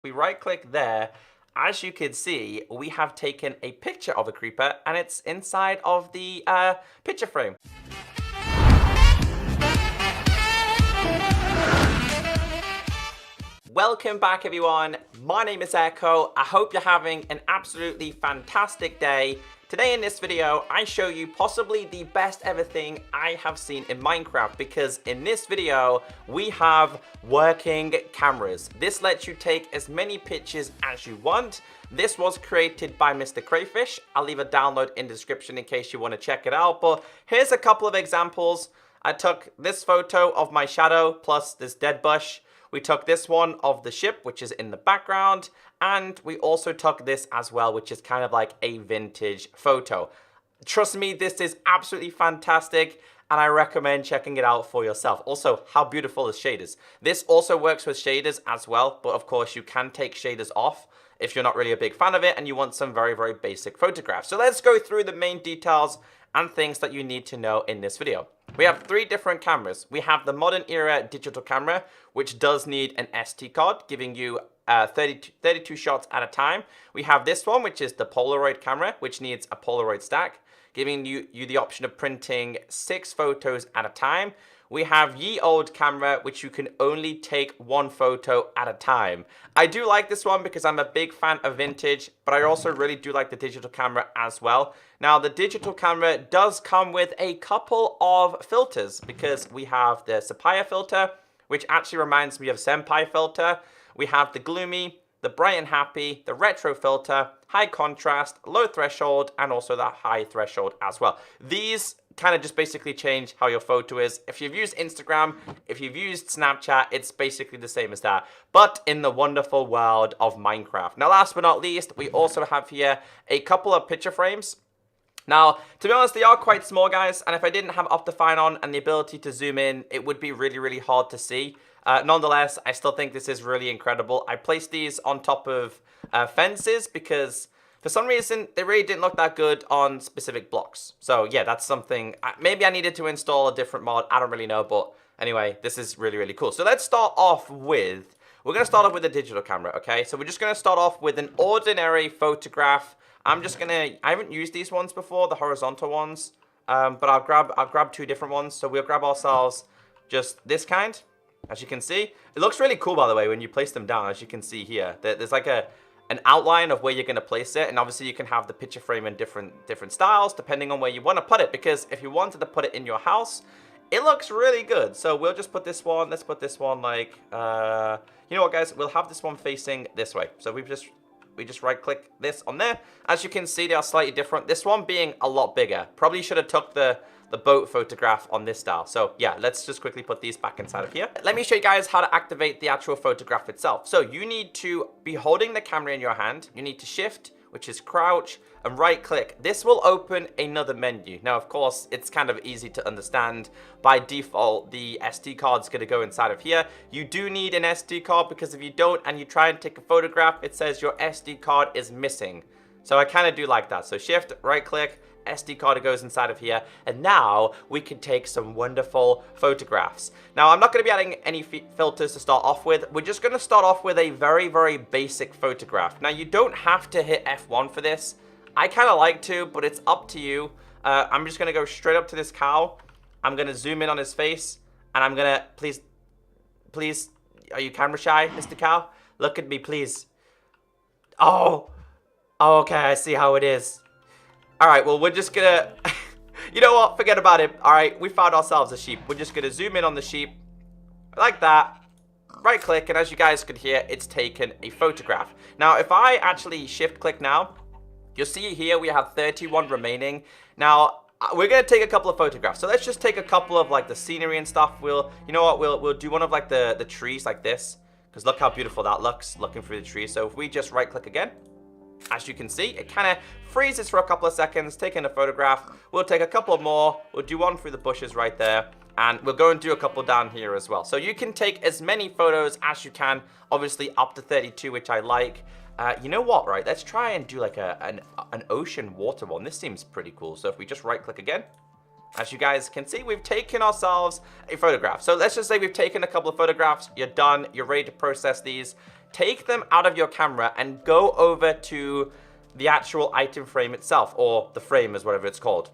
We right click there. As you can see, we have taken a picture of a creeper and it's inside of the picture frame. Welcome back everyone, my name is Echo. I hope you're having an absolutely fantastic day. Today in this video, I show you possibly the best ever thing I have seen in Minecraft, because in this video, we have working cameras. This lets you take as many pictures as you want. This was created by Mr. Crayfish. I'll leave a download in the description in case you want to check it out, but here's a couple of examples. I took this photo of my shadow plus this dead bush. We took this one of the ship, which is in the background, and we also took this as well, which is kind of like a vintage photo. Trust me, this is absolutely fantastic, and I recommend checking it out for yourself. Also, how beautiful is shaders? This also works with shaders as well, but of course you can take shaders off if you're not really a big fan of it and you want some very, very basic photographs. So let's go through the main details and things that you need to know in this video. We have three different cameras. We have the modern era digital camera, which does need an SD card, giving you 32 shots at a time. We have this one, which is the Polaroid camera, which needs a Polaroid stack, giving you the option of printing 6 photos at a time. We have ye old camera, which you can only take 1 photo at a time. I do like this one because I'm a big fan of vintage, but I also really do like the digital camera as well. Now, the digital camera does come with a couple of filters, because we have the Sepia filter, which actually reminds me of Senpai filter. We have the gloomy, the bright and happy, the retro filter, high contrast, low threshold, and also the high threshold as well. These kind of just basically change how your photo is. If you've used Instagram, if you've used Snapchat, it's basically the same as that, but in the wonderful world of Minecraft. Now, last but not least, we also have here a couple of picture frames. Now, to be honest, they are quite small, guys, and if I didn't have Optifine on and the ability to zoom in, it would be really, really hard to see. Nonetheless, I still think this is really incredible. I placed these on top of fences because for some reason, they really didn't look that good on specific blocks. So yeah, that's something, maybe I needed to install a different mod, I don't really know, but anyway, this is really, really cool. So let's start off with, we're going to start off with a digital camera, okay? So we're just going to start off with an ordinary photograph. I haven't used these ones before, the horizontal ones, but I'll grab 2 different ones. So we'll grab ourselves just this kind, as you can see. It looks really cool, by the way, when you place them down, as you can see here. There's like an outline of where you're going to place it, and obviously you can have the picture frame in different styles, depending on where you want to put it, because if you wanted to put it in your house, it looks really good. So we'll just put this one, let's put this one like, you know what, guys, we'll have this one facing this way. So we just right click this on there. As you can see, they are slightly different. This one being a lot bigger. Probably should have took the boat photograph on this style. So yeah, let's just quickly put these back inside of here. Let me show you guys how to activate the actual photograph itself. So you need to be holding the camera in your hand. You need to shift, which is crouch, and right click. This will open another menu. Now, of course, it's kind of easy to understand. By default, the SD card's gonna go inside of here. You do need an SD card, because if you don't and you try and take a photograph, it says your SD card is missing. So I kind of do like that. So shift, right click, SD card goes inside of here, and now we can take some wonderful photographs. Now, I'm not going to be adding any filters to start off with. We're just going to start off with a very, very basic photograph. Now, you don't have to hit F1 for this. I kind of like to, but it's up to you. I'm just going to go straight up to this cow. I'm going to zoom in on his face, and I'm going to, please, are you camera shy, Mr. Cow? Look at me, please. Oh, okay, I see how it is. All right, well, we're just gonna, you know what, forget about it. All right, we found ourselves a sheep. We're just gonna zoom in on the sheep, like that, right click, and as you guys could hear, it's taken a photograph. Now, if I actually shift click now, you'll see here we have 31 remaining. Now, we're gonna take a couple of photographs. So let's just take a couple of like the scenery and stuff. You know what, we'll do one of like the trees like this, because look how beautiful that looks, looking through the trees. So if we just right click again, as you can see, it kind of freezes for a couple of seconds, taking a photograph. We'll take a couple more. We'll do one through the bushes right there, and we'll go and do a couple down here as well. So you can take as many photos as you can, obviously up to 32, which I like. You know what, right? Let's try and do like an ocean water one. This seems pretty cool. So if we just right click again, as you guys can see, we've taken ourselves a photograph. So let's just say we've taken a couple of photographs. You're done. You're ready to process these. take them out of your camera and go over to the actual item frame itself, or the frame is whatever it's called.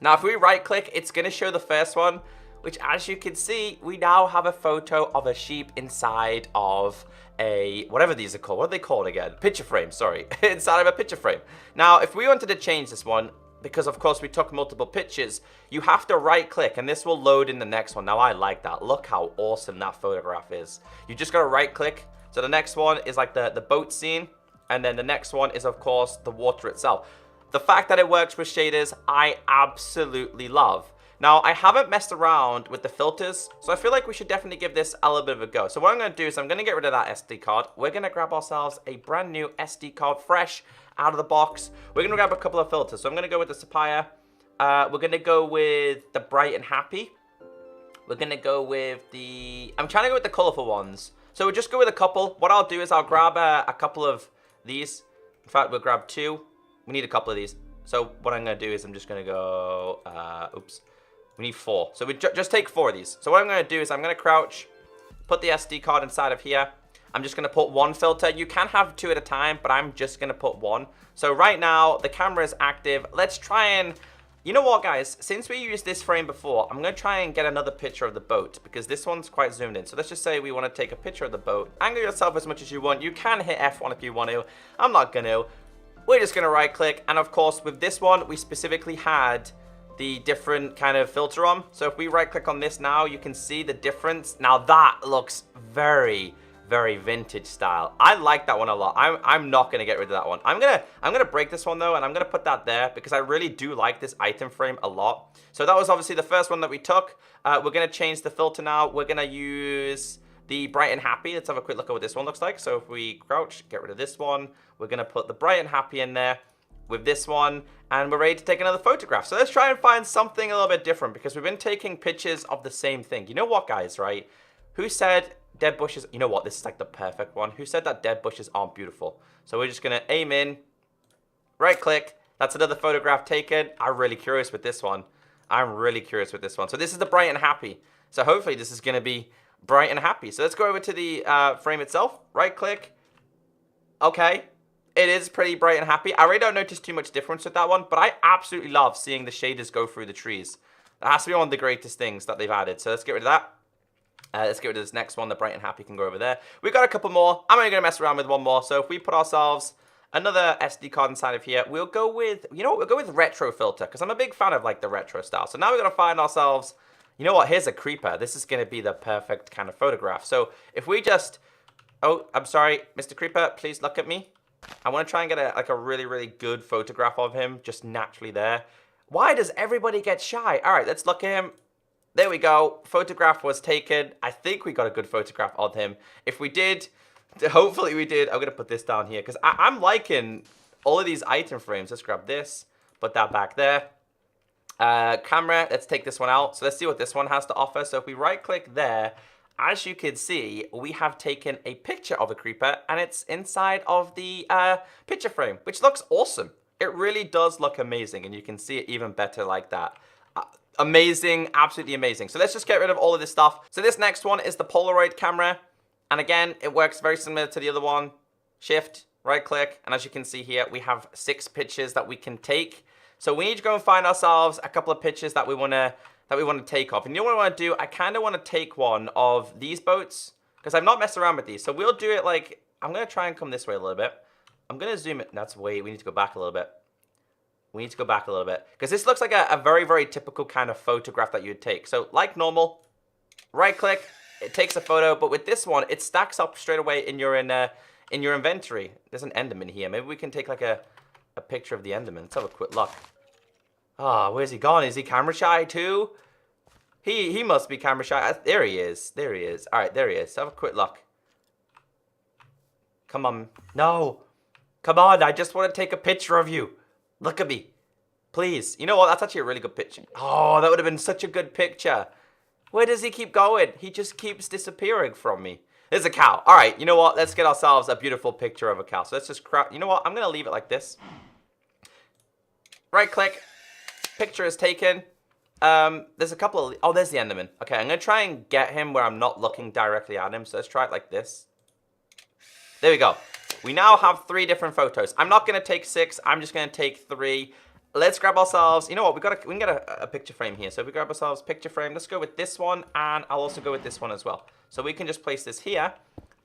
Now, if we right click, it's going to show the first one, which as you can see, we now have a photo of a sheep inside of a, whatever these are called. What are they called again? Picture frame, sorry. Inside of a picture frame. Now, if we wanted to change this one, because of course we took multiple pictures, you have to right click and this will load in the next one. Now, I like that. Look how awesome that photograph is. You just got to right click. So the next one is like the boat scene. And then the next one is, of course, the water itself. The fact that it works with shaders, I absolutely love. Now, I haven't messed around with the filters, so I feel like we should definitely give this a little bit of a go. So what I'm going to do is I'm going to get rid of that SD card. We're going to grab ourselves a brand new SD card, fresh out of the box. We're going to grab a couple of filters. So I'm going to go with the Sapphire. We're going to go with the Bright and Happy. We're going to go with the... I'm trying to go with the colorful ones. So we'll just go with a couple. What I'll do is I'll grab a couple of these. In fact, we'll grab two. We need a couple of these. So what I'm going to do is I'm just going to go... oops. We need 4. So we just take 4 of these. So what I'm going to do is I'm going to crouch, put the SD card inside of here. I'm just going to put 1 filter. You can have 2 at a time, but I'm just going to put 1. So right now, the camera is active. Let's try and... You know what, guys? Since we used this frame before, I'm going to try and get another picture of the boat because this one's quite zoomed in. So let's just say we want to take a picture of the boat. Angle yourself as much as you want. You can hit F1 if you want to. I'm not going to. We're just going to right click. And of course, with this one, we specifically had the different kind of filter on. So if we right click on this now, you can see the difference. Now that looks very, very vintage style. I like that one a lot. I'm not gonna get rid of that one. I'm gonna break this one though, and I'm gonna put that there because I really do like this item frame a lot. So that was obviously the first one that we took. We're gonna change the filter now. We're gonna use the Bright and Happy. Let's have a quick look at what this one looks like. So if we crouch, get rid of this one. We're gonna put the Bright and Happy in there with this one, and we're ready to take another photograph. So let's try and find something a little bit different because we've been taking pictures of the same thing. You know what, guys, right? Who said dead bushes? You know what? This is like the perfect one. Who said that dead bushes aren't beautiful? So we're just gonna aim in, right click. That's another photograph taken. I'm really curious with this one. I'm really curious with this one. So this is the Bright and Happy. So hopefully this is gonna be bright and happy. So let's go over to the frame itself, right click. Okay. It is pretty bright and happy. I really don't notice too much difference with that one, but I absolutely love seeing the shaders go through the trees. That has to be one of the greatest things that they've added. So let's get rid of that. Let's get rid of this next one. The bright and happy can go over there. We've got a couple more. I'm only going to mess around with one more. So if we put ourselves another SD card inside of here, we'll go with, you know what, we'll go with retro filter because I'm a big fan of like the retro style. So now we're going to find ourselves, you know what, here's a creeper. This is going to be the perfect kind of photograph. So if we just, oh, I'm sorry, Mr. Creeper, please look at me. I want to try and get a really, really good photograph of him just naturally there. Why does everybody get shy? All right, let's look at him. There we go. Photograph was taken. I think we got a good photograph of him. If we did, hopefully we did. I'm going to put this down here because I'm liking all of these item frames. Let's grab this, put that back there. Camera, let's take this one out. So let's see what this one has to offer. So if we right click there, as you can see, we have taken a picture of a creeper and it's inside of the picture frame, which looks awesome. It really does look amazing, and you can see it even better like that. Amazing, absolutely amazing. So let's just get rid of all of this stuff. So this next one is the Polaroid camera. And again, it works very similar to the other one. Shift, right click, and as you can see here, we have 6 pictures that we can take. So we need to go and find ourselves a couple of pictures that we want to take off. And you know what I want to do? I kind of want to take one of these boats because I've not messed around with these. So we'll do it like, I'm going to try and come this way a little bit. I'm going to zoom it. That's way, we need to go back a little bit. We need to go back a little bit because this looks like a very, very typical kind of photograph that you'd take. So like normal, right click, it takes a photo. But with this one, it stacks up straight away in your inventory. There's an Enderman here. Maybe we can take like a picture of the Enderman. Let's have a quick look. Ah, where's he gone? Is he camera shy too? He must be camera shy. There he is. There he is. All right, there he is. Have a quick look. Come on. No. Come on. I just want to take a picture of you. Look at me. Please. You know what? That's actually a really good picture. Oh, that would have been such a good picture. Where does he keep going? He just keeps disappearing from me. There's a cow. All right. You know what? Let's get ourselves a beautiful picture of a cow. So let's just you know what? I'm going to leave it like this. Right click. Picture is taken. There's a couple of... Oh, there's the Enderman. Okay, I'm going to try and get him where I'm not looking directly at him. So let's try it like this. There we go. We now have 3 different photos. I'm not going to take 6. I'm just going to take 3. Let's grab ourselves, you know what, we can get a picture frame here. So if we grab ourselves picture frame, let's go with this one, and I'll also go with this one as well. So we can just place this here,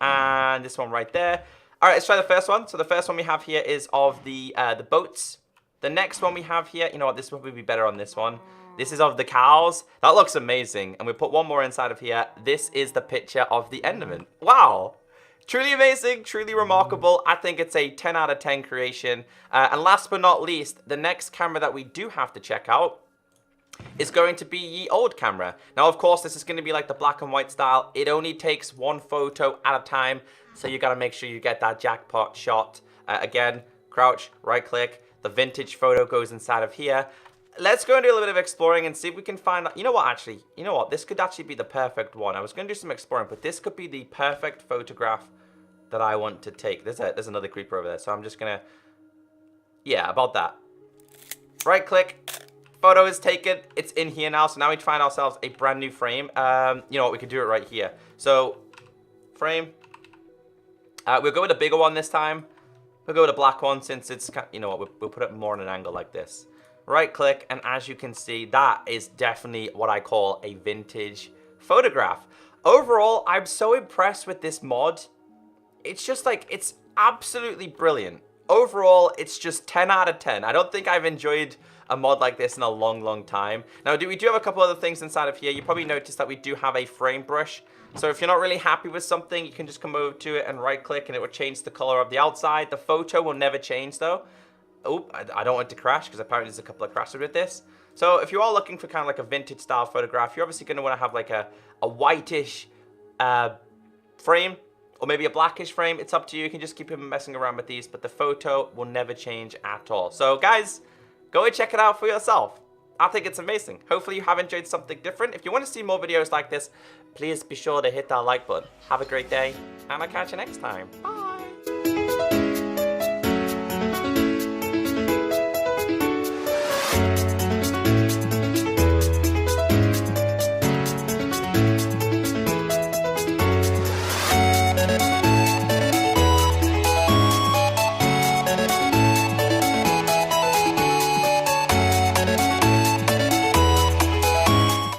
and this one right there. All right, let's try the first one. So the first one we have here is of the boats. The next one we have here, you know what, this would probably be better on this one. This is of the cows. That looks amazing. And we put one more inside of here. This is the picture of the Enderman. Wow. Truly amazing, truly remarkable. I think it's a 10 out of 10 creation. And last but not least, the next camera that we do have to check out is going to be ye old camera. Now, of course, this is going to be like the black and white style. It only takes 1 photo at a time. So you got to make sure you get that jackpot shot. Again, crouch, right click. The vintage photo goes inside of here. Let's go and do a little bit of exploring and see if we can find out. You know what, actually? You know what? This could actually be the perfect one. I was going to do some exploring, but this could be the perfect photograph that I want to take. There's another creeper over there, so I'm just going to... Yeah, about that. Right click. Photo is taken. It's in here now, so now we find ourselves a brand new frame. You know what? We could do it right here. So, frame. We'll go with a bigger one this time. We'll go with a black one since it's... You know what? We'll put it more on an angle like this. Right click, and as you can see, that is definitely what I call a vintage photograph. Overall, I'm so impressed with this mod. It's just like, it's absolutely brilliant. Overall, it's just 10 out of 10. I don't think I've enjoyed a mod like this in a long, long time. Now, we do have a couple other things inside of here. You probably noticed that we do have a frame brush. So if you're not really happy with something, you can just come over to it and right click, and it will change the color of the outside. The photo will never change though. Oh, I don't want it to crash because apparently there's a couple of crashes with this. So if you are looking for kind of like a vintage style photograph, you're obviously going to want to have like a whitish frame or maybe a blackish frame. It's up to you. You can just keep messing around with these, but the photo will never change at all. So guys, go and check it out for yourself. I think it's amazing. Hopefully you have enjoyed something different. If you want to see more videos like this, please be sure to hit that like button. Have a great day, and I'll catch you next time. Bye.